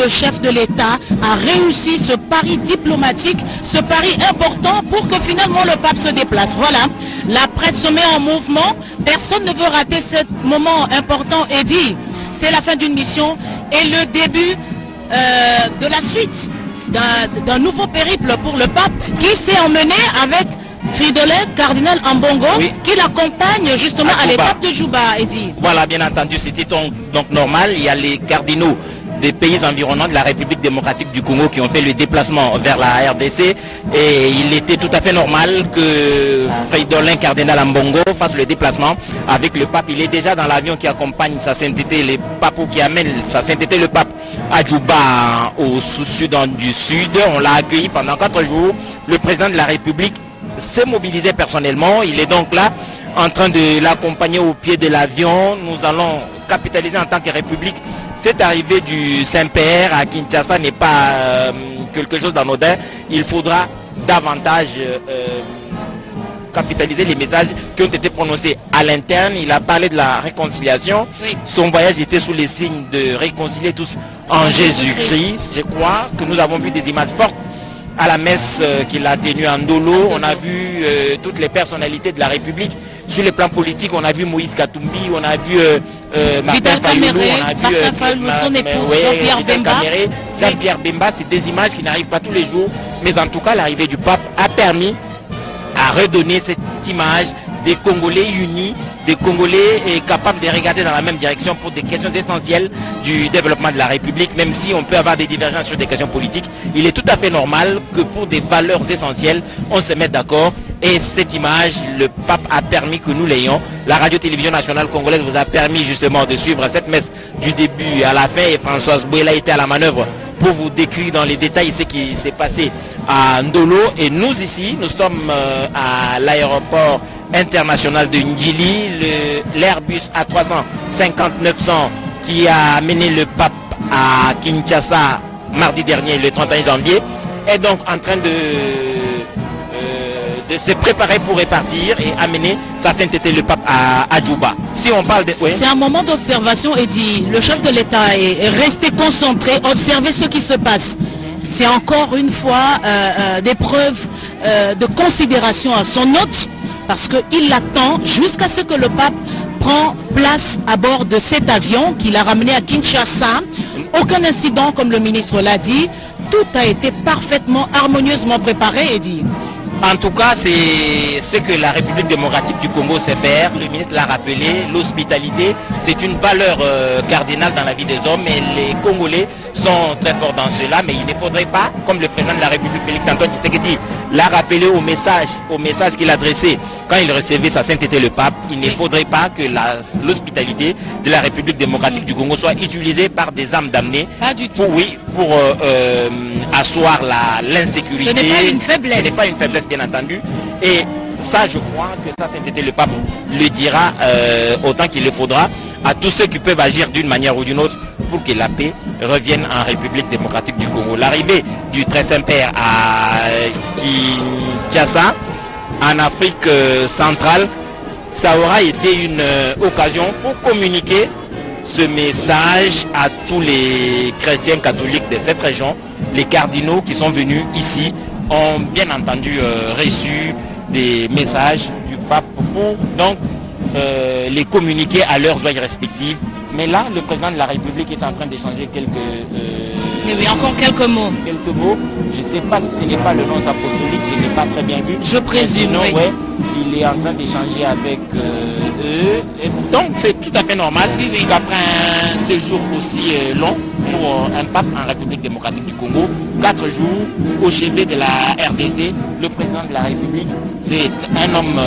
le chef de l'État a réussi ce pari diplomatique, ce pari important pour que finalement le pape se déplace. Voilà, la presse se met en mouvement, personne ne veut rater ce moment important et dit c'est la fin d'une mission et le début de la suite d'un nouveau périple pour le pape qui s'est emmené avec Fridolin, cardinal Ambongo, oui, qui l'accompagne justement à l'étape de Djouba, Eddy. Voilà, bien entendu, c'était donc normal. Il y a les cardinaux des pays environnants de la République démocratique du Congo qui ont fait le déplacement vers la RDC et il était tout à fait normal que Fridolin, cardinal Ambongo, fasse le déplacement avec le pape. Il est déjà dans l'avion qui accompagne sa sainteté, les papes qui amènent sa sainteté le pape à Djouba au Soudan du Sud. On l'a accueilli pendant 4 jours. Le président de la République s'est mobilisé personnellement. Il est donc là en train de l'accompagner au pied de l'avion. Nous allons capitaliser en tant que République. Cette arrivée du Saint-Père à Kinshasa n'est pas quelque chose d'anodin. Il faudra davantage capitaliser les messages qui ont été prononcés à l'interne. Il a parlé de la réconciliation. Oui. Son voyage était sous les signes de réconcilier tous en Jésus-Christ. Je crois que nous avons vu des images fortes à la messe qu'il a tenue en Ndolo. On a vu toutes les personnalités de la République. Sur le plan politique, on a vu Moïse Katumbi, on a vu Martin Fayulu, on a vu son épouse Jean-Pierre Bemba. Jean-Pierre Bemba, c'est des images qui n'arrivent pas tous les jours. Mais en tout cas, l'arrivée du pape a permis à redonner cette image des Congolais unis, des Congolais capables de regarder dans la même direction pour des questions essentielles du développement de la République, même si on peut avoir des divergences sur des questions politiques. Il est tout à fait normal que pour des valeurs essentielles, on se mette d'accord. Et cette image, le pape a permis que nous l'ayons. La radio-télévision nationale congolaise vous a permis justement de suivre cette messe du début à la fin. Et Françoise Bouela était à la manœuvre pour vous décrire dans les détails ce qui s'est passé à Ndolo. Et nous ici, nous sommes à l'aéroport international de Ndjili, l'Airbus A350-900 qui a amené le pape à Kinshasa mardi dernier, le 31 janvier, est donc en train de se préparer pour repartir et amener sa sainteté le pape à Djouba. Si on parle de... Oui. C'est un moment d'observation, Eddy. Le chef de l'État est resté concentré, observer ce qui se passe. C'est encore une fois des preuves de considération à son hôte, parce qu'il l'attend jusqu'à ce que le pape prend place à bord de cet avion qu'il a ramené à Kinshasa. Aucun incident, comme le ministre l'a dit. Tout a été parfaitement, harmonieusement préparé, Eddy. En tout cas, c'est ce que la République démocratique du Congo sait faire. Le ministre l'a rappelé, l'hospitalité, c'est une valeur cardinale dans la vie des hommes et les Congolais sont très forts dans cela, mais il ne faudrait pas, comme le président de la République, Félix-Antoine Tshisekedi, l'a rappelé au message qu'il adressait quand il recevait sa sainteté le pape, il ne faudrait pas que l'hospitalité de la République démocratique du Congo soit utilisée par des âmes damnées pour asseoir l'insécurité. Ce n'est pas une faiblesse. Ce n'est pas une faiblesse, bien entendu. Et ça, je crois que ça, sainteté le pape le dira autant qu'il le faudra à tous ceux qui peuvent agir d'une manière ou d'une autre pour que la paix revienne en République démocratique du Congo. L'arrivée du Très Saint-Père à Kinshasa, en Afrique centrale, ça aura été une occasion pour communiquer ce message à tous les chrétiens catholiques de cette région. Les cardinaux qui sont venus ici ont bien entendu reçu des messages du pape pour donc les communiquer à leurs oeils respectives. Mais là, le président de la République est en train d'échanger encore quelques mots. Quelques mots. Je ne sais pas si ce n'est pas le nom apostolique, je n'ai pas très bien vu. Je présume. Sinon, oui. Ouais, il est en train d'échanger avec eux. Et donc, c'est tout à fait normal qu'après un séjour aussi long pour un pape en République démocratique du Congo, 4 jours au chevet de la RDC, le président de la République, c'est un homme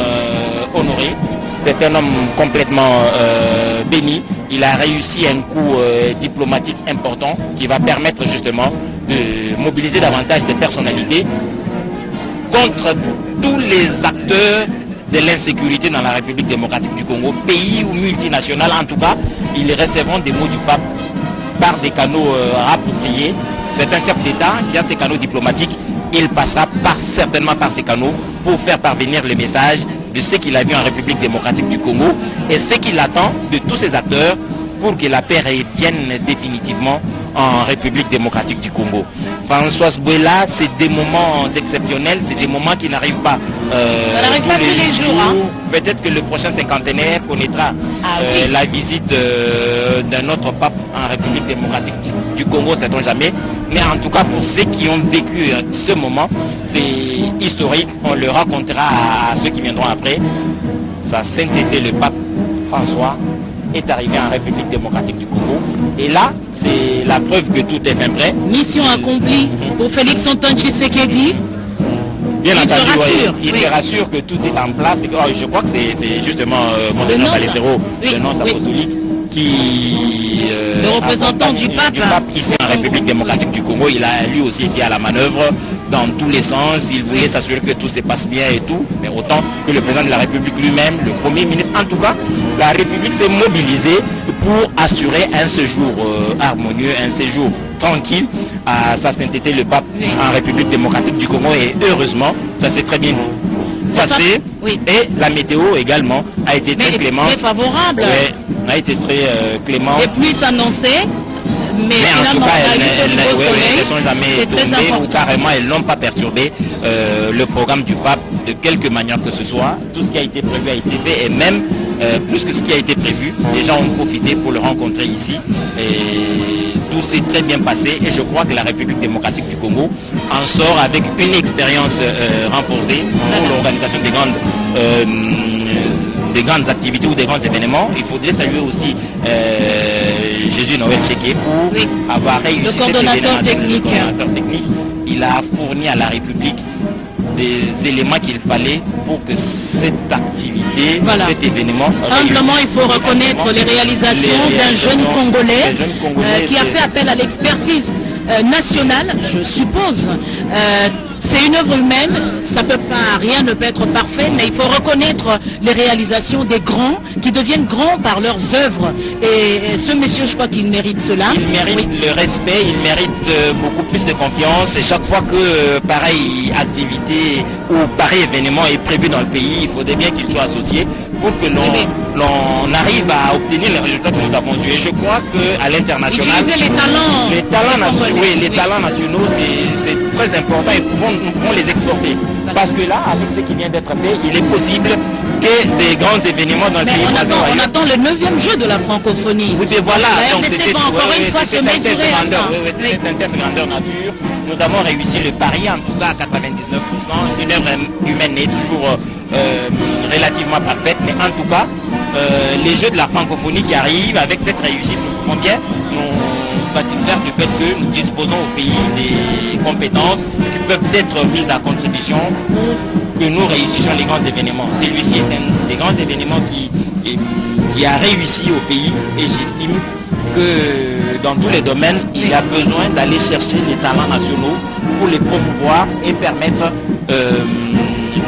honoré. C'est un homme complètement béni. Il a réussi un coup diplomatique important qui va permettre justement de mobiliser davantage de personnalités contre tous les acteurs de l'insécurité dans la République démocratique du Congo, pays ou multinational. En tout cas, ils recevront des mots du pape par des canaux appropriés. C'est un chef d'État qui a ses canaux diplomatiques. Il passera certainement par ces canaux pour faire parvenir le message de ce qu'il a vu en République démocratique du Congo et ce qu'il attend de tous ces acteurs pour que la paix revienne définitivement en République démocratique du Congo. Françoise Bouela, c'est des moments exceptionnels, c'est des moments qui n'arrivent pas ça n'arrive pas tous les jours. Hein. Peut-être que le prochain cinquantenaire connaîtra la visite d'un autre pape en République démocratique du Congo, sait-on jamais. Mais en tout cas, pour ceux qui ont vécu ce moment, c'est historique. On le racontera à ceux qui viendront après. Sa sainteté, le pape François, est arrivé en République démocratique du Congo. Et là, c'est la preuve que tout est bien prêt. Mission accomplie pour Félix Antoine Tshisekedi. Bien entendu, il se rassure que tout est en place. Et que, je crois que c'est justement Monseigneur Baletero, le nonce apostolique, qui le représentant du pape ici en République démocratique du Congo. Il a lui aussi été à la manœuvre dans tous les sens. Il voulait s'assurer que tout se passe bien et tout, mais autant que le président de la République lui-même, le Premier ministre. En tout cas, la République s'est mobilisée pour assurer un séjour harmonieux, un séjour tranquille à sa sainteté le pape en République démocratique du Congo. Et heureusement, ça s'est très bien passé. Et la météo également a été très clémente. Très favorable. A été très clément. Et plus annoncé. Mais en tout cas, elles ne sont jamais tombées ou carrément elles n'ont pas perturbé le programme du pape de quelque manière que ce soit. Tout ce qui a été prévu a été fait et même plus que ce qui a été prévu, les gens ont profité pour le rencontrer ici. Et tout s'est très bien passé et je crois que la République démocratique du Congo en sort avec une expérience renforcée pour l'organisation des grandes activités ou des grands événements. Il faudrait saluer aussi Jésus Noël Tchéké pour avoir réussi le coordonnateur technique. Il a fourni à la République des éléments qu'il fallait pour que cette activité, cet événement... Simplement, il faut reconnaître les réalisations d'un jeune Congolais qui a fait appel à l'expertise nationale, je suppose. C'est une œuvre humaine, rien ne peut être parfait, mais il faut reconnaître les réalisations des grands qui deviennent grands par leurs œuvres. Et ce monsieur, je crois qu'il mérite cela. Il mérite le respect, il mérite beaucoup plus de confiance. Et chaque fois que pareille activité ou pareil événement est prévu dans le pays, il faudrait bien qu'il soit associé pour que l'on arrive à obtenir les résultats que nous avons eus. Et je crois qu'à l'international... Utiliser les talents nationaux, c'est très important et nous pouvons les exporter. Parce que là, avec ce qui vient d'être fait, il est possible que des grands événements dans le pays... On attend le 9e jeu de la francophonie. Oui, voilà. Donc c'était encore une fois se mesurer à ça. C'était un test grandeur nature. Nous avons réussi le pari, en tout cas à 99%. Une œuvre humaine est toujours relativement parfaite, mais en tout cas, les jeux de la francophonie qui arrivent avec cette réussite, nous pouvons bien nous satisfaire du fait que nous disposons au pays des compétences qui peuvent être mises à contribution pour que nous réussissions les grands événements. Celui-ci est un des grands événements qui a réussi au pays et j'estime que dans tous les domaines, il y a besoin d'aller chercher les talents nationaux pour les promouvoir et permettre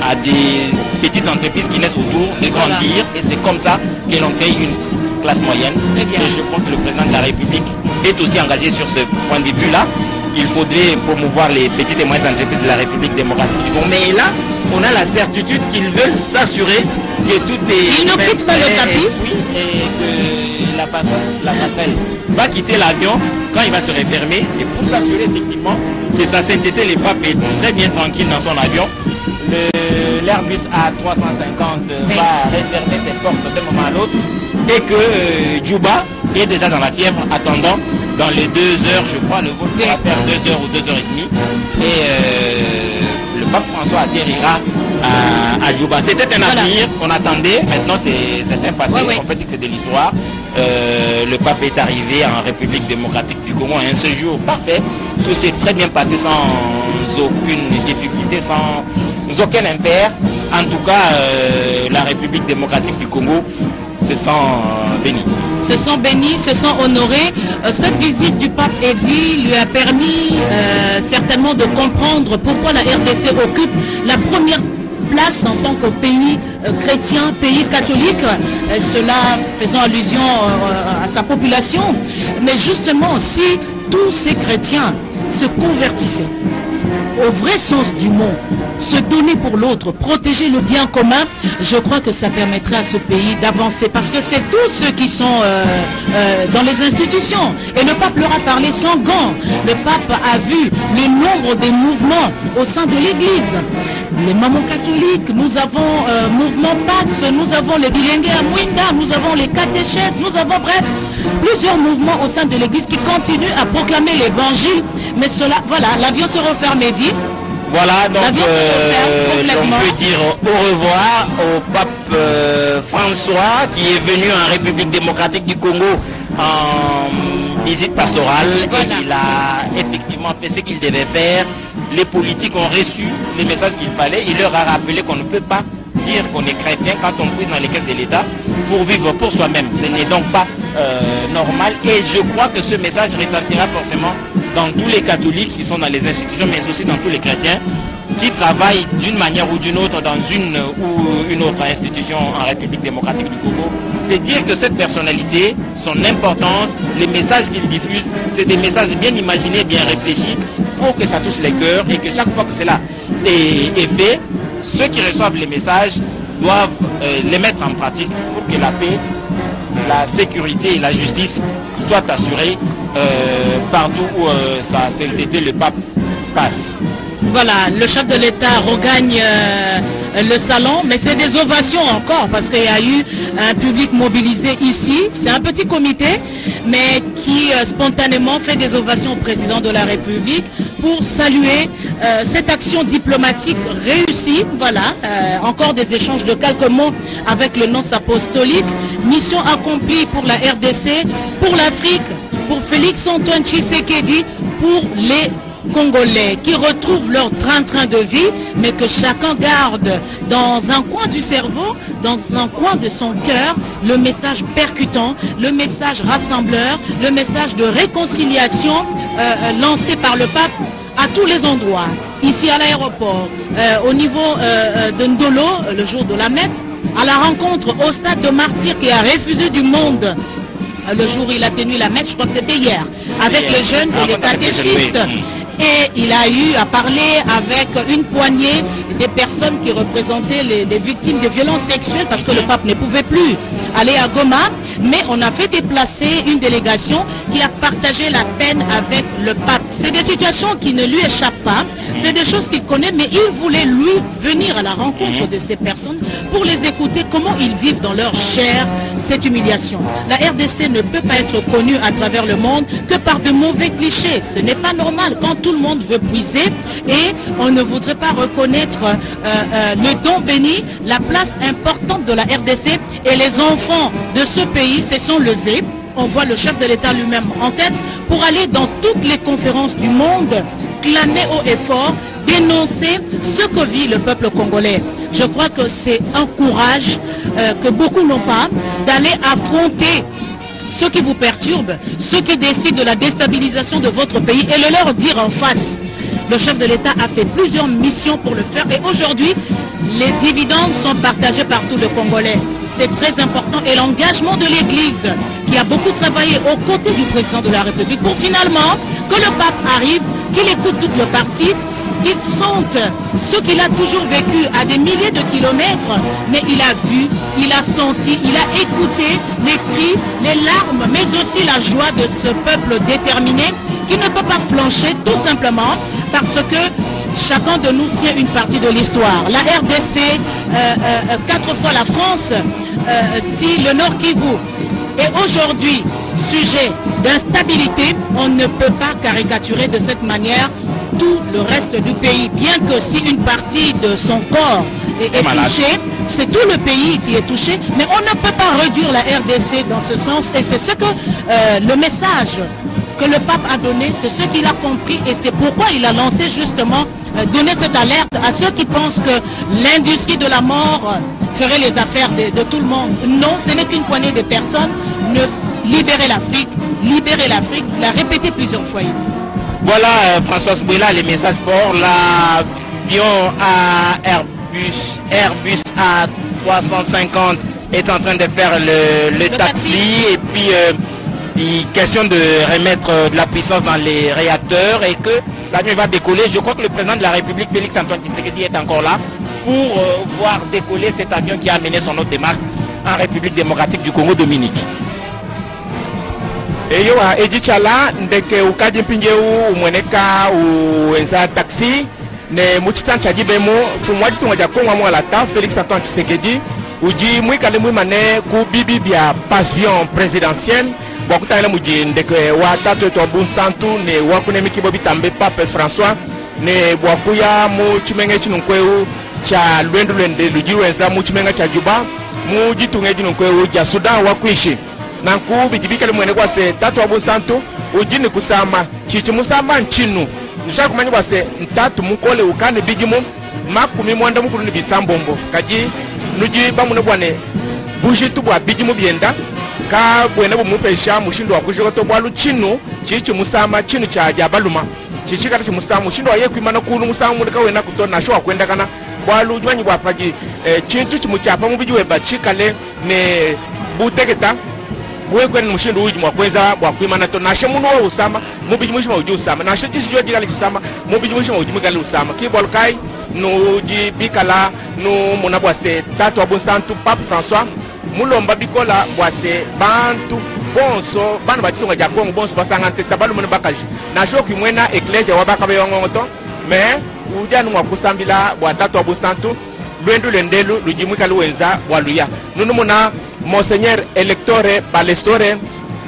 à des petites entreprises qui naissent autour de grandir. Et c'est comme ça que l'on crée une classe moyenne. Et je crois que le président de la République est aussi engagé sur ce point de vue-là. Il faudrait promouvoir les petites et moyennes entreprises de la République démocratique du Congo. Mais là, on a la certitude qu'ils veulent s'assurer que tout est... Ils ne quittent pas le tapis. Oui, et que la passerelle va quitter l'avion quand il va se refermer. Et pour s'assurer effectivement que sa sainteté, le pape est très bien tranquille dans son avion, l'Airbus A350 va refermer ses portes d'un moment à l'autre et que Djouba est déjà dans la fièvre attendant dans les 2 heures, je crois, le vol va faire 2 heures ou 2 heures et demie. Et le pape François atterrira à Djouba. C'était un avenir qu'on attendait, maintenant c'est un passé, on peut dire que c'est de l'histoire. Le pape est arrivé en République démocratique du Congo à un séjour parfait. Tout s'est très bien passé sans aucune difficulté, sans aucun impair. En tout cas, la République démocratique du Congo se sent bénie. Se sent bénis, se sent honorés. Cette visite du pape Eddy lui a permis certainement de comprendre pourquoi la RDC occupe la première place en tant que pays chrétien, pays catholique, cela faisant allusion à sa population. Mais justement, si tous ces chrétiens se convertissaient, au vrai sens du mot, se donner pour l'autre, protéger le bien commun, je crois que ça permettrait à ce pays d'avancer. Parce que c'est tous ceux qui sont dans les institutions. Et le pape leur a parlé sans gants. Le pape a vu le nombre des mouvements au sein de l'Église. Les mamans catholiques, nous avons mouvement Pax, nous avons les Bilingues à Mouinda, nous avons les catéchètes, nous avons bref, plusieurs mouvements au sein de l'Église qui continuent à proclamer l'Évangile. Mais cela, voilà, l'avion se referme, Mehdi. Voilà, donc on peut dire au revoir au pape François qui est venu en République démocratique du Congo en visite pastorale. Voilà. Et il a effectivement fait ce qu'il devait faire. Les politiques ont reçu les messages qu'il fallait. Il leur a rappelé qu'on ne peut pas dire qu'on est chrétien quand on puise dans les caisses de l'État pour vivre pour soi-même. Ce n'est donc pas normal. Et je crois que ce message retentira forcément dans tous les catholiques qui sont dans les institutions, mais aussi dans tous les chrétiens qui travaillent d'une manière ou d'une autre dans une ou une autre institution en République démocratique du Congo. C'est dire que cette personnalité, son importance, les messages qu'il diffuse, c'est des messages bien imaginés, bien réfléchis pour que ça touche les cœurs et que chaque fois que cela est fait, ceux qui reçoivent les messages doivent les mettre en pratique pour que la paix, la sécurité et la justice soient assurées partout où sa sainteté, le pape, passe. Voilà, le chef de l'État regagne le salon, mais c'est des ovations encore parce qu'il y a eu un public mobilisé ici. C'est un petit comité, mais qui spontanément fait des ovations au président de la République pour saluer cette action diplomatique réussie. Voilà, encore des échanges de quelques mots avec le nonce apostolique. Mission accomplie pour la RDC, pour l'Afrique, pour Félix Antoine Tshisekedi, pour les Congolais qui retrouvent leur train-train de vie, mais que chacun garde dans un coin du cerveau, dans un coin de son cœur, le message percutant, le message rassembleur, le message de réconciliation lancé par le pape à tous les endroits, ici à l'aéroport, au niveau de Ndolo, le jour de la messe, à la rencontre au stade de Martyrs qui a refusé du monde le jour où il a tenu la messe, je crois que c'était hier, avec les jeunes et les catéchistes. Et il a eu à parler avec une poignée des personnes qui représentaient les victimes de violences sexuelles parce que le pape ne pouvait plus aller à Goma. Mais on a fait déplacer une délégation qui a partagé la peine avec le pape. C'est des situations qui ne lui échappent pas. C'est des choses qu'il connaît, mais il voulait, lui, venir à la rencontre de ces personnes pour les écouter, comment ils vivent dans leur chair cette humiliation. La RDC ne peut pas être connue à travers le monde que par de mauvais clichés. Ce n'est pas normal quand tout le monde veut puiser et on ne voudrait pas reconnaître le don béni, la place importante de la RDC, et les enfants de ce pays se sont levés. On voit le chef de l'État lui-même en tête pour aller dans toutes les conférences du monde, clamer haut et fort, dénoncer ce que vit le peuple congolais. Je crois que c'est un courage que beaucoup n'ont pas, d'aller affronter ce qui vous perturbe, ceux qui décident de la déstabilisation de votre pays et le leur dire en face. Le chef de l'État a fait plusieurs missions pour le faire et aujourd'hui, les dividendes sont partagés par tous les Congolais. C'est très important et l'engagement de l'Église qui a beaucoup travaillé aux côtés du président de la République pour finalement que le pape arrive, qu'il écoute toutes les parties, qu'il sente ce qu'il a toujours vécu à des milliers de kilomètres, mais il a vu, il a senti, il a écouté les cris, les larmes, mais aussi la joie de ce peuple déterminé qui ne peut pas flancher tout simplement parce que chacun de nous tient une partie de l'histoire. La RDC, 4 fois la France, si le Nord Kivu est aujourd'hui sujet d'instabilité, on ne peut pas caricaturer de cette manière tout le reste du pays, bien que si une partie de son corps est touchée, c'est tout le pays qui est touché, mais on ne peut pas réduire la RDC dans ce sens, et c'est ce que le message que le pape a donné, c'est ce qu'il a compris, et c'est pourquoi il a lancé justement, donner cette alerte à ceux qui pensent que l'industrie de la mort ferait les affaires de tout le monde. Non, ce n'est qu'une poignée de personnes. Libérer l'Afrique, il l'a répété plusieurs fois ici. Voilà, François Bouela, les messages forts. L'avion à Airbus A350 est en train de faire le taxi. Et puis question de remettre de la puissance dans les réacteurs et que l'avion va décoller. Je crois que le président de la République, Félix Antoine Tshisekedi, est encore là pour voir décoller cet avion qui a amené son autre démarque en République démocratique du Congo, Dominique. Eyo wa ejichala ndeke ukaji mpinje umweneka uenza taxi ne muchitancha jibemo fumwaji tungaja kongwa mwala ta Félix Antoine Tshisekedi uji mwikale mwimane ku bibi bia pavillon présidentiel wakutangela muji ndeke wa tatu eto Bunsantu ne wakune mikibo bitambe Pape François ne wakuya mu chimenge chinunkweu cha lwendu lwende lujiwenza mu chimenga cha Juba mu jitungeji nunkweu ja Sudan wakuishi nanku bijibika limwene kwa se tatu wa Bunsantu ujini kusama chichi musama nchinu nishaka kumanya kwa se ntatu mukole ukane bijimu makumi mwanda mukulu ni bisambombo kaji nuji bamune bwane bujitu bwa bijimu bienda ka bwene bumupesha mushindo wa kushoto bwalu chinu chichi musama chinu cha jabaluma chichi kata musama mushindo wa yeku imana kunu musama mulika wena kutona shwa kwenda kana bwalu jwanyi bwa paji chintu chimuchapa mubijiwe bachikale ne buteketa bwe kwen mushindo uji mwakweza bwakwimana to nashe muno wa usama mubiji mushima uji usama nashe tisijwa jigali kisama mubiji mushima uji mgali usama kibol kai no uji bikala no monabwase tatu wa Bunsantu Pape François mulomba bikola bwase bantu bonso bana bachitonga ja Kongo bonso basanga nteta balu mona bakaji nashe okimwena ecclesia wabaka beyongoto mais ujanu mwakusambila bwa tatu wa Bunsantu lwendu lendelu lujimwika luwenza waluya nunu mona Monseigneur Electore Balestore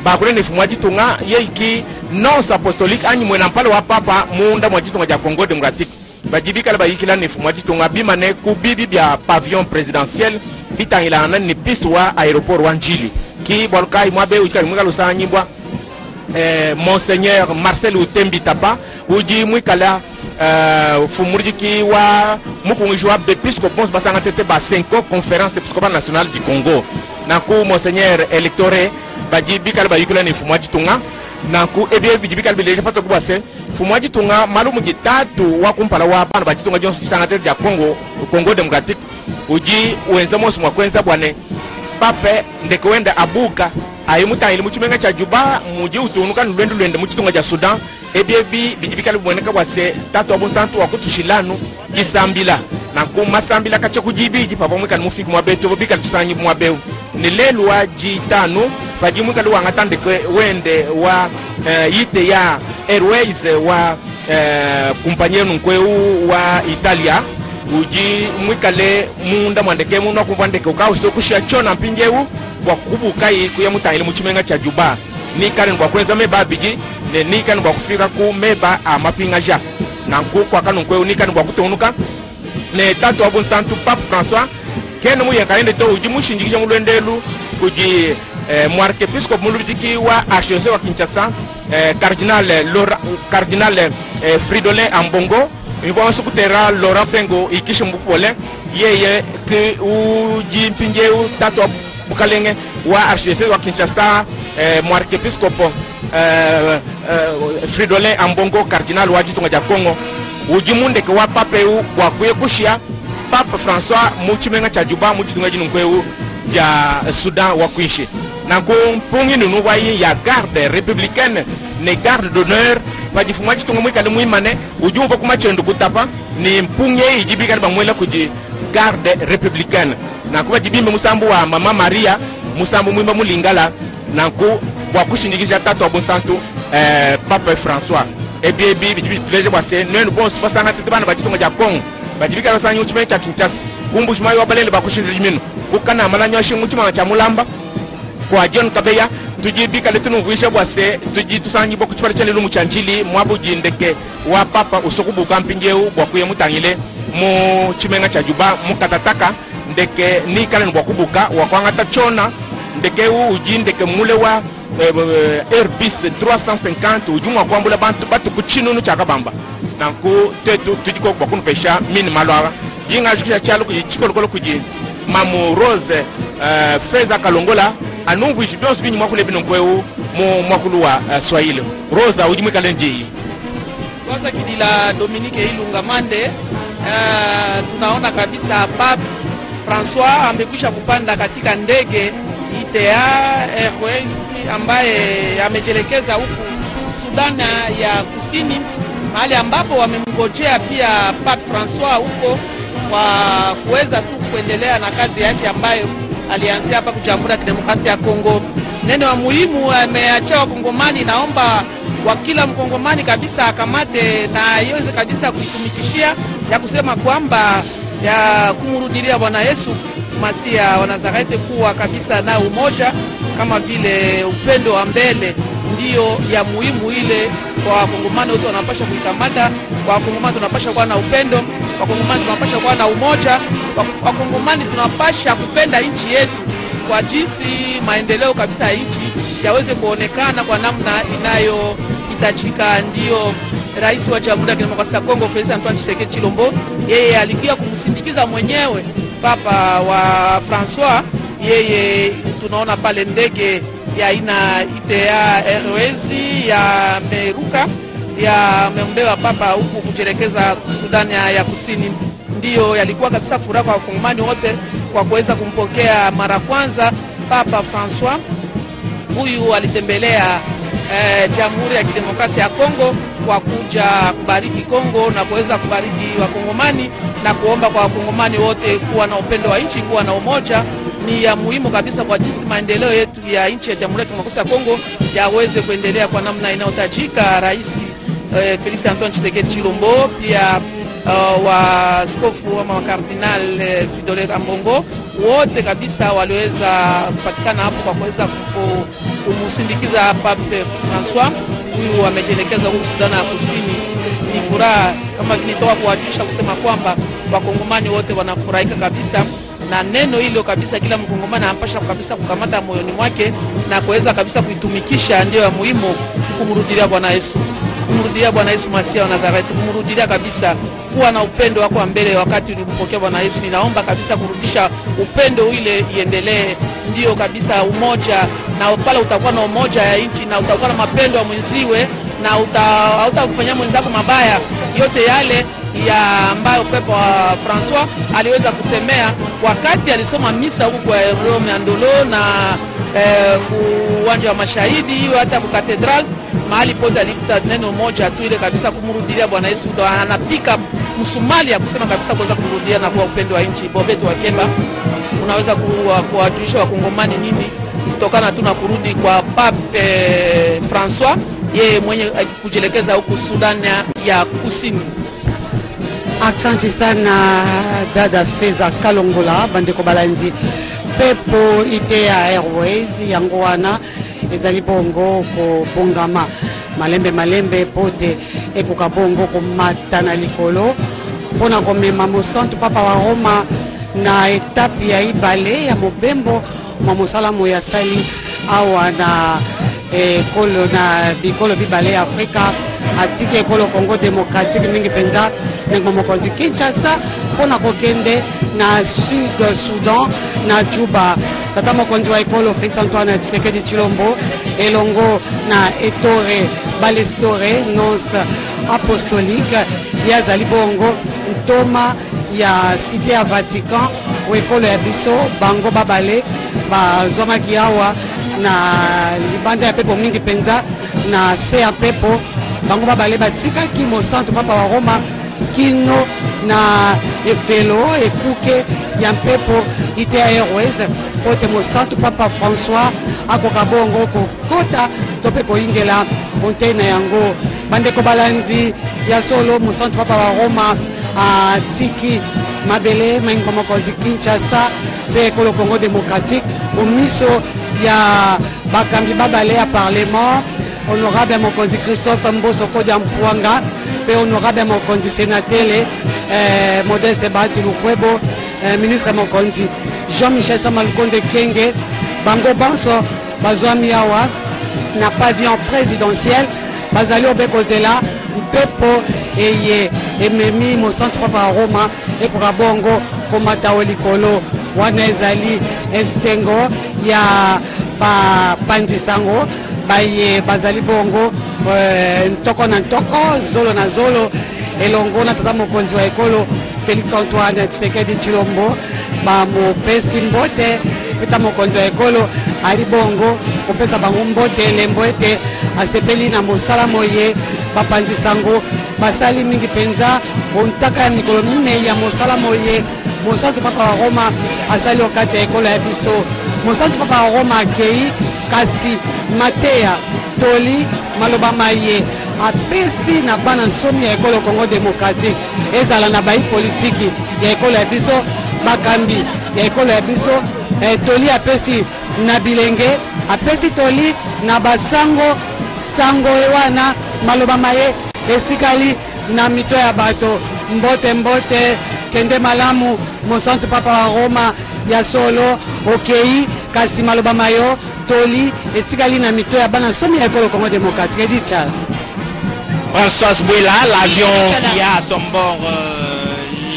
bakurene fumwajitunga yeiki nonce apostolique anyi mwena mpale wa papa munda mwajitunga ja Congo démocratique bajibika la bayikila ne fumwajitunga bimane ku bibi bya pavillon présidentiel bitangila na ni piste wa aéroport wa Njili ki bolkai mwabe ukali mwika lusa nyimbwa Monseigneur Marcel Utembi Tapa uji mwikala fumurjiki wa mukungishwa bepiscopos basanga tete ba 5 conférence épiscopale nationale du Congo naku Monseigneur Electore bajibikala bayikula ni fumwajitunga naku ebye bijibikala bileje pato kubase fumwajitunga malumu gitatu wa kumpala wa bana bajitunga jonso kisanga tete ya Congo démocratique uji uenza mosi mwakwenza bwane pape ndekewenda abuka ayimuta ili muchimenga cha Juba muji utunuka nulwendu lwende muchitunga ja Sudan ebye bijibikala bweneka bwase tatu wa Bunsantu wakutushilanu gisambila naku masambila kache kujibiji papa mwika mufiki mwabeto bika tusanyi mwabeu ni lelu wa jitanu bajimwika luwa ngatande wende wa yite ya Airways wa kumpanyenu nkweu wa Italia uji mwikale munda mwandeke muna kumbandeke ukausto kushia chona mpinjeu wakubukai kuya mutangile muchimenga cha Juba ni karen kwa kweza meba biji ne ni karen kwa kufika ku meba amapinga ja nanku kwa kanu nkweu ni karen kwa kutonuka ne tatu wa Bunsantu Pape François kene mu yakaende to uji mushinjikisha mulwendelu kuji mwarkepiscope mulubitiki wa archdiocèse wa Kinshasa cardinal Fridolin Ambongo ivo sukutera Laurent Sengo ikisha mbupole yeye ke uji mpinje tatu wa Bukalenge wa archdiocèse wa Kinshasa mwarkepiscope Fridolin Ambongo cardinal wa jitunga ja Congo uji munde ke wa pape wa kuyekushia Pape François muchimenga cha Juba muchitunga jinunkweu ja Sudan wa kuishi nanko mpungi nunu wayi ya garde républicaine ne garde d'honneur bajifumwa chitunga mwikale mwimane ujumva kuma chendo kutapa ni mpungi ijibika bamwela kuji garde républicaine nanko jibimbe musambu wa mama Maria musambu mwimba mulingala nanko wa kushindikisha tatu wa Bunsantu Pape François ebie bibi tuleje bwase nenu bon basanga tetebana bachitunga ja Congo bajibika basanyi uchime cha Kinshasa kumbushima yo balele bakushindira jimino ukana amalanya shingu chuma cha mulamba kwa John Kabeya tujibika letunu vuisha bwase tuji tusanyi boku chipale chale lumu chanjili mwabuji ndeke wa papa usokubuka mpinjeu bwakuye mutangile mu chimenga cha Juba mukatataka ndeke ni kale bwakubuka wakwanga chona ndeke uji ndeke mule wa Airbus 350 ujumwa kwambula batu kuchinunu cha kabamba nanku tetu tujiko bakunu pesha mini malwa jinga jikya chalo kujikolokolo kuji mamu Rose Feza Kalongola anumvu jibons bini mwakule bino kweu mwakulu wa Swahili Rosa ujimwe kalenji Kwa kidila Dominique Ilunga Mande tunaona kabisa Pape François amekwisha kupanda katika ndege ITA Airways ambaye amejelekeza huku Sudan ya Kusini, mahali ambapo wamemngojea pia Pape Francois huko kwa kuweza tu kuendelea na kazi yake ambayo alianzia hapa Jamhuri ya Kidemokrasia ya Kongo. Neno wa muhimu ameacha Wakongomani, naomba wa kila Mkongomani kabisa akamate na iweze kabisa kuitumikishia ya kusema kwamba ya kumrudilia Bwana Yesu Masia wa Nazareti kuwa kabisa na umoja, kama vile upendo wa mbele ndio ya muhimu ile kwa Wakongomani wote wanapasha kuikamata. Kwa Wakongomani tunapasha kuwa na upendo, Wakongomani tunapasha kuwa na umoja, Wakongomani tunapasha kupenda nchi yetu kwa jinsi maendeleo kabisa ya nchi yaweze kuonekana kwa namna inayohitajika. Ndio Rais wa Jamhuri ya Kidemokrasia ya Kongo Felix Antoine Tshisekedi Tshilombo, yeye alikia kumsindikiza mwenyewe Papa wa Francois. Yeye tunaona pale ndege ya aina ITA Airways ya Meruka ya membewa Papa huku kujelekeza Sudan ya Kusini. Ndio yalikuwa kabisa furaha kwa Wakongomani wote kwa kuweza kumpokea mara kwanza Papa Francois. Huyu alitembelea Jamhuri ya Kidemokrasia ya Kongo kwa kuja kubariki Kongo na kuweza kubariki Wakongomani na kuomba kwa Wakongomani wote kuwa na upendo wa nchi, kuwa na umoja. Ni ya muhimu kabisa kwa jinsi maendeleo yetu ya nchi ya Jamhuri ya Kidemokrasia ya Kongo yaweze kuendelea kwa namna inayotajika. Rais Felix Antoine Tshisekedi Tshilombo, pia wa askofu ama wa Kardinal Fridolin Ambongo, wote kabisa waliweza kupatikana hapo kwa kuweza kumsindikiza Pape Francois. Huyu amejelekeza huko Sudan ya Kusini. Ni furaha kama nilitoka kuwajulisha kusema kwamba Wakongomani wote wanafurahika kabisa na neno hilo kabisa. Kila Mkongomani anampasha kabisa kukamata moyoni mwake na kuweza kabisa kuitumikisha. Ndio ya muhimu kumrudilia Bwana Yesu, kumrudilia Bwana Yesu Masia wa Nazareti, kumrudilia kabisa, kuwa na upendo wako mbele wakati ulimpokea Bwana Yesu. Inaomba kabisa kurudisha upendo ile iendelee. Ndio kabisa umoja, na pale utakuwa na umoja ya nchi na utakuwa na mapendo ya mwenziwe na hautakufanyia mwenzako mabaya. Yote yale ya ambayo Papa wa Francois aliweza kusemea wakati alisoma misa huko kwa Rome Andolo na uwanja wa Mashahidi, hiyo hata kwa katedral, mahali pote alikuta neno moja tu ile kabisa, kumrudilia Bwana Yesu. Ndo anapika msumali ya kusema kabisa kuweza kumrudia na kwa upendo wa nchi. Bobetu wa Kemba, unaweza kuwajulisha Wakongomani nini kutokana tu na kurudi kwa Pape Francois, yeye mwenye kujelekeza huko Sudan ya Kusini? Asante sana dada Feza Kalongola. Bandeko balandi pepo ITA Airways yango wana ezali bongo ko bongama malembe pote ekoka bongo ko mata na likolo pona komema mosantu Papa wa Roma na etape ya ibale ya mobembo mwa mosala moya sali awa na ekolo na bikolo bibale ya Afrika atiki ekolo Congo Démocratique mingi penza nengo mokonzi Kinshasa pona kokende na Sud Sudan na Juba. Tata mokonzi wa ekolo Félix Antoine Tshisekedi Tshilombo elongo na Ettore Balestore nonce apostolique yazali bongo ntoma ya cité ya Vatican o ekolo ya biso bango babale bazwamaki awa na libanda ya pepo mingi penza na se ya pepo bango babale batikaki mosantu Papa wa Roma kino na efelo ekuke ya mpepo ITA Airways pote mosantu Papa Francois akoka bongo kokota to pe koingela ontena yango. Bandeko balandi ya solo mosantu Papa wa Roma atiki mabele maingo mokonzi Kinshasa pe ekolo Congo Démocratique omiso ya bakambi babale ya parlement honorable mokonzi Christophe Mboso Kodia Mpwanga pe honorable mokonzi Senatele Modeste Bahati Lukwebo, ministre mokonzi Jean-Michel Samalukonde Kenge, bango banso bazwami awa na pavillon présidentiel bazali obekozela mpepo eye ememi mosantu Papa Roma ekoka bongo komata olikolo wana ezali esengo ya bapanzisango baye bazali bongo ntoko na ntoko zolo na zolo elongo na tata mokonzi wa ekolo Félix Antoine Tshisekedi Tshilombo bamopesi mbote pita mokonzi ya ekolo ali bongo kopesa bango mbote elembo ete asepeli na mosala moye bapanzisango basali mingi mpenza ontaka ya mikolo minei ya mosala moye mosantu papa wa Roma asali okati ya ekolo ya biso mosantu papa wa Roma akei kasi mateya toli maloba maye apesi na bana nsomi ya ekolo Congo démocratique ezala na bai politiki ya ekolo ya biso bakambi ya ekolo ya biso toli apesi na bilenge apesi toli na basango sango wana maloba maye esikali na mito ya bato mbote mbote kende malamu mosantu papa wa Roma ya solo okei kasi maloba mayo toli etikali na mito ya bana nsomi ya ekolo Congo démocratique edi chala Françoise Bouela, l'avion qui a à son bord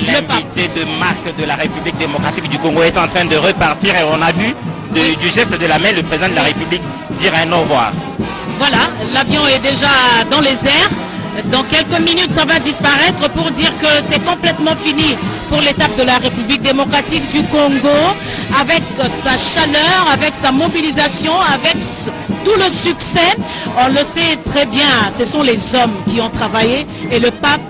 l'invité de marque de la République démocratique du Congo est en train de repartir et on a vu du geste de la main le président de la République dire un au revoir. Voilà, l'avion est déjà dans les airs. Dans quelques minutes, ça va disparaître pour dire que c'est complètement fini pour l'étape de la République démocratique du Congo, avec sa chaleur, avec sa mobilisation, avec tout le succès. On le sait très bien, ce sont les hommes qui ont travaillé et le pape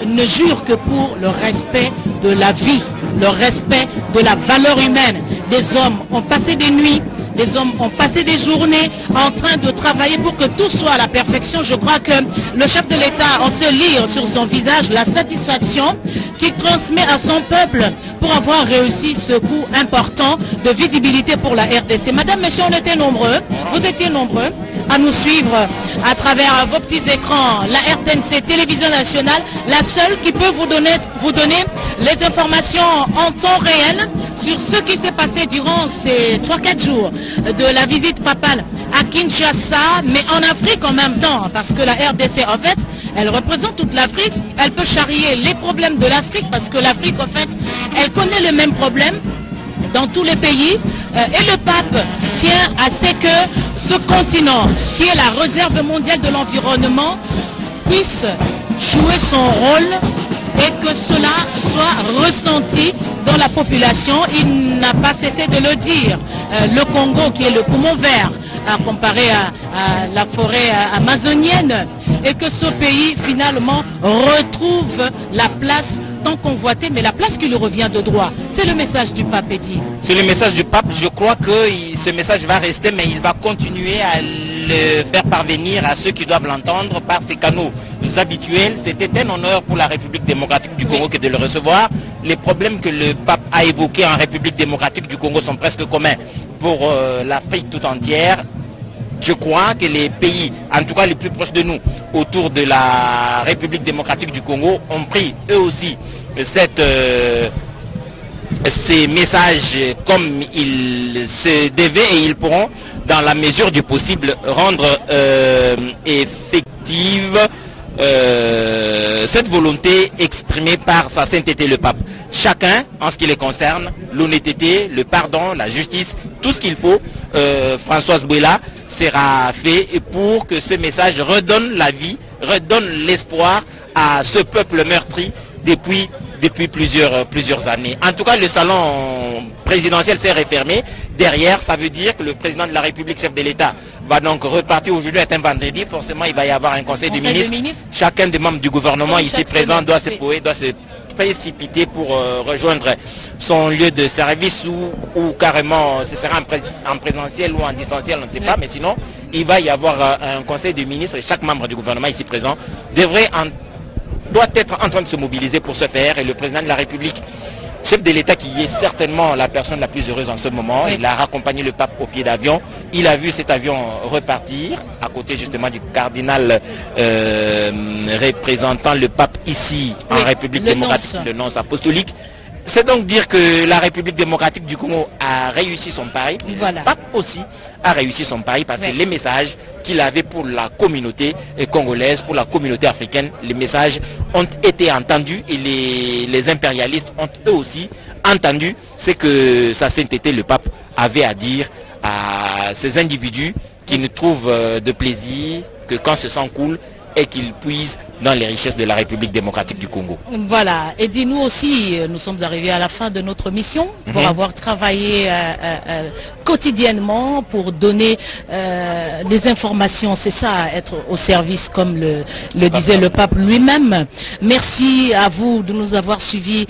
ne jure que pour le respect de la vie, le respect de la valeur humaine. Des hommes ont passé des nuits, des hommes ont passé des journées en train de travailler pour que tout soit à la perfection. Je crois que le chef de l'État, on se lit sur son visage la satisfaction qu'il transmet à son peuple pour avoir réussi ce coup important de visibilité pour la RDC. Madame, Monsieur, on était nombreux, vous étiez nombreux à nous suivre à travers vos petits écrans. La RTNC Télévision Nationale, la seule qui peut vous donner les informations en temps réel sur ce qui s'est passé durant ces 3-4 jours de la visite papale à Kinshasa, mais en Afrique en même temps, parce que la RDC, en fait, elle représente toute l'Afrique. Elle peut charrier les problèmes de l'Afrique, parce que l'Afrique, en fait, elle connaît les mêmes problèmes dans tous les pays. Et le pape tient à ce que ce continent, qui est la réserve mondiale de l'environnement, puisse jouer son rôle et que cela soit ressenti dans la population. Il n'a pas cessé de le dire. Le Congo, qui est le poumon vert, comparé à la forêt amazonienne, et que ce pays finalement retrouve la place tant convoitée, mais la place qui lui revient de droit. C'est le message du pape, Eddy. C'est le message du pape. Je crois que ce message va rester, mais il va continuer à le faire parvenir à ceux qui doivent l'entendre par ses canaux habituels. C'était un honneur pour la République démocratique du Congo que de le recevoir. Les problèmes que le pape a évoqués en République démocratique du Congo sont presque communs pour l'Afrique tout entière. Je crois que les pays, en tout cas les plus proches de nous, autour de la République démocratique du Congo, ont pris eux aussi ces messages comme il se devait, et ils pourront, dans la mesure du possible, rendre effective cette volonté exprimée par sa sainteté le pape. Chacun, en ce qui les concerne, l'honnêteté, le pardon, la justice, tout ce qu'il faut, Françoise Bouela, sera fait pour que ce message redonne la vie, redonne l'espoir à ce peuple meurtri depuis plusieurs années. En tout cas, le salon présidentiel s'est refermé. Derrière, ça veut dire que le président de la République, chef de l'État, va donc repartir. Aujourd'hui est un vendredi. Forcément, il va y avoir un conseil de ministres. Chacun des membres du gouvernement ici présent doit se précipiter pour rejoindre son lieu de service ou carrément ce sera en présentiel ou en distanciel, on ne sait pas, mais sinon il va y avoir un conseil de ministres et chaque membre du gouvernement ici présent doit être en train de se mobiliser pour ce faire, et le président de la République, chef de l'État, qui est certainement la personne la plus heureuse en ce moment, il a raccompagné le pape au pied d'avion, il a vu cet avion repartir à côté justement du cardinal représentant le pape ici en République démocratique, le nonce apostolique. C'est donc dire que la République démocratique du Congo a réussi son pari. Voilà. Le pape aussi a réussi son pari parce que les messages qu'il avait pour la communauté congolaise, pour la communauté africaine, les messages ont été entendus et les impérialistes ont eux aussi entendu ce que sa sainteté, le pape, avait à dire à ces individus qui ne trouvent de plaisir que quand ce sang coule et qu'ils puisent dans les richesses de la République démocratique du Congo. Voilà, et dis-nous aussi, nous sommes arrivés à la fin de notre mission pour avoir travaillé quotidiennement pour donner des informations, c'est ça, être au service comme le disait le pape lui-même. Merci à vous de nous avoir suivis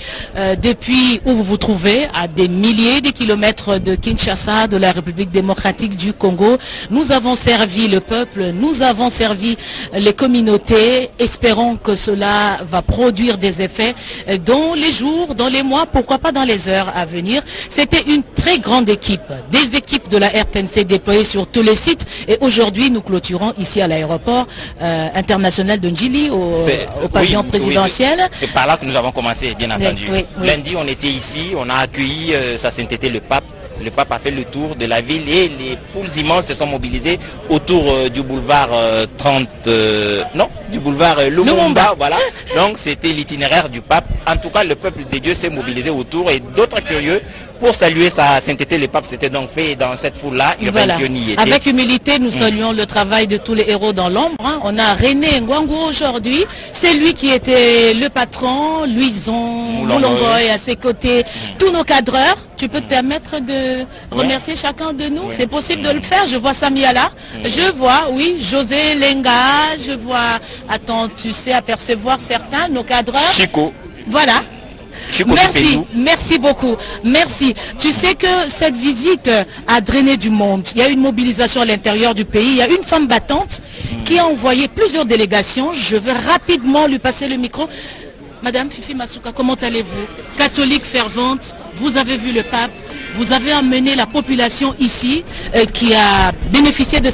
depuis où vous vous trouvez, à des milliers de kilomètres de Kinshasa, de la République démocratique du Congo. Nous avons servi le peuple, nous avons servi les communautés. Espérons que cela va produire des effets dans les jours, dans les mois, pourquoi pas dans les heures à venir. C'était une très grande équipe, des équipes de la RTNC déployées sur tous les sites. Et aujourd'hui, nous clôturons ici à l'aéroport international de Njili, au pavillon présidentiel. Oui, c'est par là que nous avons commencé, bien entendu. Oui. Lundi, on était ici, on a accueilli Sa Sainteté le Pape. Le pape a fait le tour de la ville et les foules immenses se sont mobilisées autour du boulevard du boulevard Lumumba. Voilà. Donc c'était l'itinéraire du pape. En tout cas, le peuple de Dieu s'est mobilisé autour et d'autres curieux pour saluer Sa Sainteté le Pape. C'était donc fait dans cette foule-là. Voilà. Avec humilité, nous saluons le travail de tous les héros dans l'ombre. On a René Ngwango aujourd'hui. C'est lui qui était le patron, Louison, Moulongoy à ses côtés, tous nos cadreurs. Tu peux te permettre de remercier chacun de nous? C'est possible de le faire. Je vois Samia là. Je vois, oui, José Lenga. Je vois, attends, tu sais apercevoir certains, nos cadreurs. Chico. Voilà. Merci beaucoup. Merci. Tu sais que cette visite a drainé du monde. Il y a une mobilisation à l'intérieur du pays. Il y a une femme battante qui a envoyé plusieurs délégations. Je vais rapidement lui passer le micro. Madame Fifi Masuka, comment allez-vous? Catholique fervente, vous avez vu le pape, vous avez amené la population ici qui a bénéficié de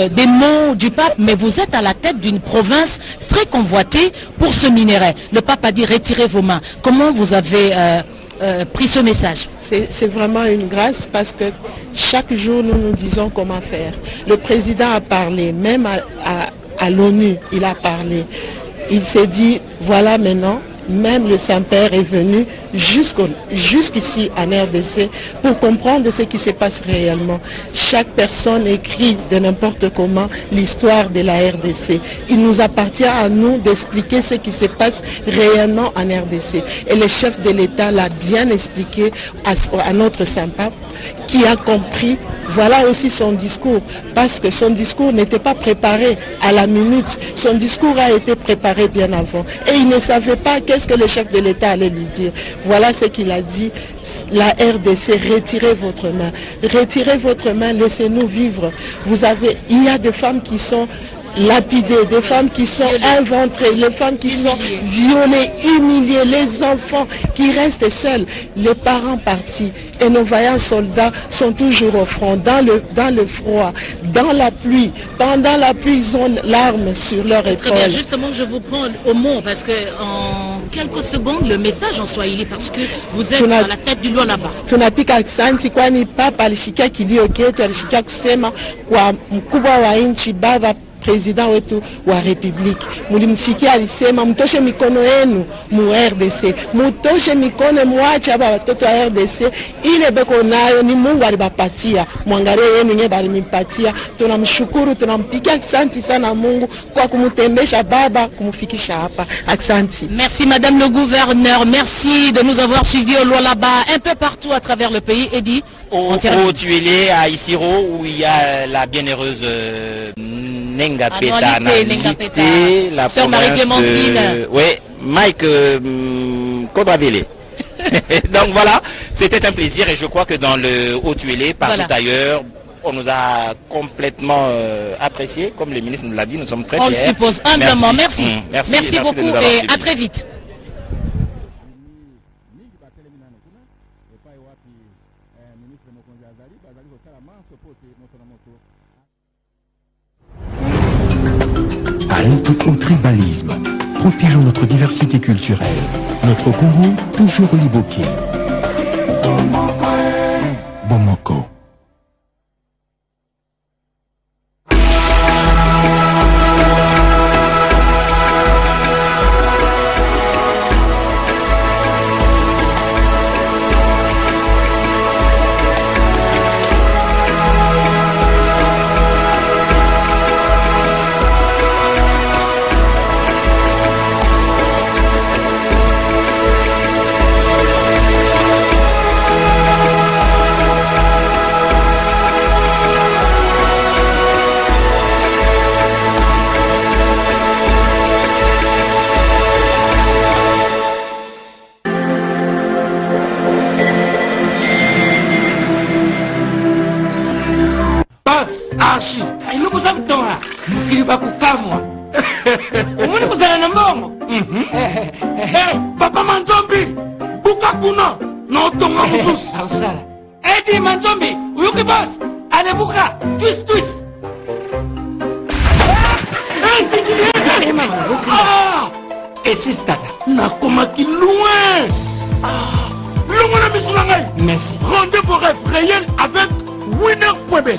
des mots du pape, mais vous êtes à la tête d'une province très convoitée pour ce minerai. Le pape a dit retirez vos mains. Comment vous avez pris ce message? C'est vraiment une grâce parce que chaque jour nous nous disons comment faire. Le président a parlé, même à l'ONU, il a parlé. Il s'est dit, voilà maintenant, même le Saint-Père est venu jusqu'ici en RDC pour comprendre ce qui se passe réellement. Chaque personne écrit de n'importe comment l'histoire de la RDC. Il nous appartient à nous d'expliquer ce qui se passe réellement en RDC. Et le chef de l'État l'a bien expliqué à notre Saint-Pape qui a compris. Voilà aussi son discours, parce que son discours n'était pas préparé à la minute. Son discours a été préparé bien avant. Et il ne savait pas qu'est-ce que le chef de l'État allait lui dire. Voilà ce qu'il a dit. La RDC, retirez votre main. Retirez votre main, laissez-nous vivre. Il y a des femmes qui sont lapidées, des femmes qui sont inventrées, les femmes qui sont violées, humiliées, les enfants qui restent seuls, les parents partis. Et nos vaillants soldats sont toujours au front, dans le froid, dans la pluie. Pendant la pluie, ils ont l'arme sur leur épaule. Très bien, justement, je vous prends au mot parce que en quelques secondes, le message en swahili, parce que vous êtes à la tête du lot là-bas. Tunapika aksanti kwani papa alishikia kilio chetu, alishikia kusema kwa mkubwa wa nchi baba président wetu wa republiki. Mulimsikia alisema mtoshe mikono yenu mu RDC, mutoshe mikono muache aba watoto wa RDC, ile beko nayo ni Mungu alibapatia, mwangalie yenu nye balimipatia. Tunamshukuru, tunampikia asante sana Mungu kwa kumtembesha baba kumfikisha hapa. Asante. Merci Madame le gouverneur, merci de nous avoir suivis au Lualaba, un peu partout à travers le pays. Eddy, au Tuélé, à Isiro, où il y a la bienheureuse Nenga Peta, la sœur Marie-Clémentine. Oui, Mike Kodravele. Donc voilà, c'était un plaisir et je crois que dans le Haut-Tuélé, partout ailleurs, on nous a complètement apprécié, comme le ministre nous l'a dit, nous sommes très fiers. On le suppose humblement, merci. Merci beaucoup et à très vite. Halte au tribalisme. Protégeons notre diversité culturelle. Notre Congo, toujours liboqué. Bomoko. Kaka, mukili bakukamwa. Umuni kuzala na mbongo. Papa Manzombi, buka kuna, no tonga musus. Ausara. Edi Manzombi, uyuki boss. Ale buka, twist. Esis tata. Nakomaki loin. Loin na misu na ngai. Merci. Rendez vos rêves réels avec Winner.bet.